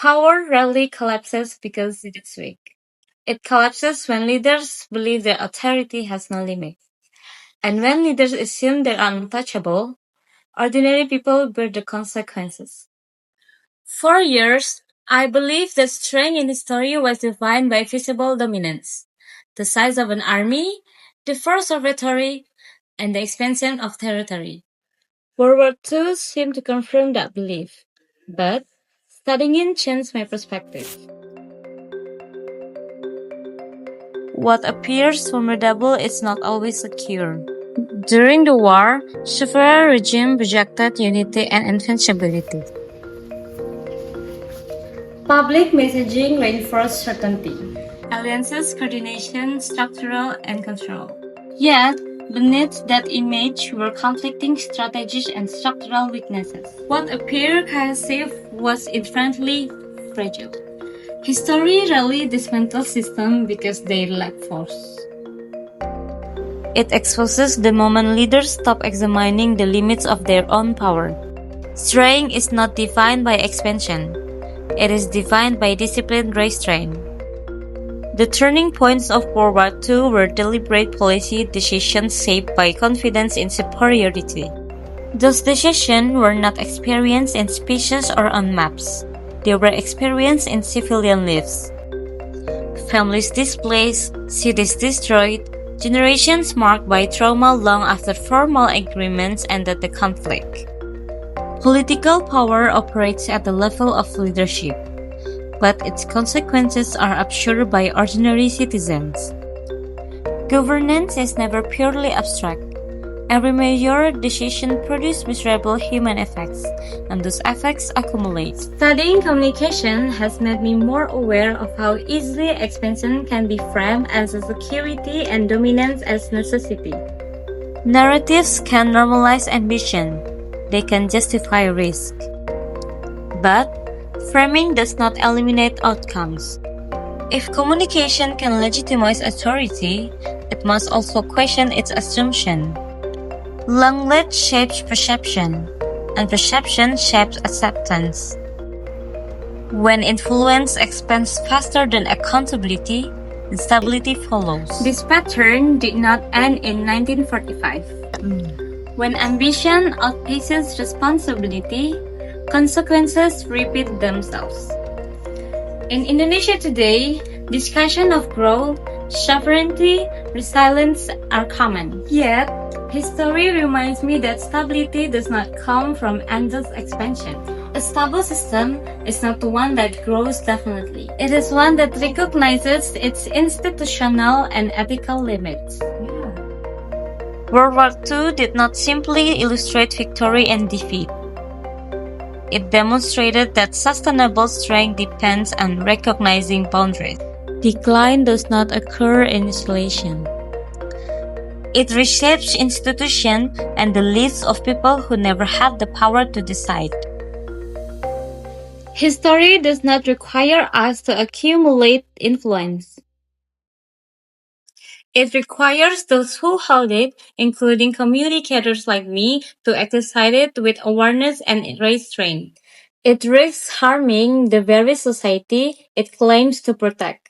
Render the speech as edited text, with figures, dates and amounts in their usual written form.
Power rarely collapses because it is weak. It collapses when leaders believe their authority has no limit. And when leaders assume they are untouchable, ordinary people bear the consequences. For years, I believed that strength in history was defined by visible dominance, the size of an army, the force of rhetoric, and the expansion of territory. World War II seemed to confirm that belief, but studying it changed my perspective. What appears formidable is not always secure. During the war, several regimes projected unity and invincibility. Public messaging reinforced certainty. Alliances, coordination, structural, and control. Yet, beneath that image were conflicting strategies and structural weaknesses. What appeared cohesive was inherently fragile. History rarely dismantles systems because they lack force. It exposes the moment leaders stop examining the limits of their own power. Strength is not defined by expansion. It is defined by disciplined restraint. The turning points of World War II were deliberate policy decisions shaped by confidence in superiority. Those decisions were not experienced in speeches or on maps. They were experienced in civilian lives. Families displaced, cities destroyed, generations marked by trauma long after formal agreements ended the conflict. Political power operates at the level of leadership, but its consequences are absorbed by ordinary citizens. Governance is never purely abstract. Every major decision produces measurable human effects, and those effects accumulate. Studying communication has made me more aware of how easily expansion can be framed as a security and dominance as necessity. Narratives can normalize ambition. They can justify risk. But framing does not eliminate outcomes. If communication can legitimize authority, it must also question its assumption. Language shapes perception, and perception shapes acceptance. When influence expands faster than accountability, instability follows. This pattern did not end in 1945. When ambition outpaces responsibility, consequences repeat themselves. In Indonesia today, discussion of growth, sovereignty, resilience are common. Yet, history reminds me that stability does not come from endless expansion. A stable system is not one that grows definitely. It is one that recognizes its institutional and ethical limits. World War II did not simply illustrate victory and defeat. It demonstrated that sustainable strength depends on recognizing boundaries. Decline does not occur in isolation. It reshapes institutions and the lives of people who never had the power to decide. History does not require us to accumulate influence. It requires those who hold it, including communicators like me, to exercise it with awareness and restraint. It risks harming the very society it claims to protect.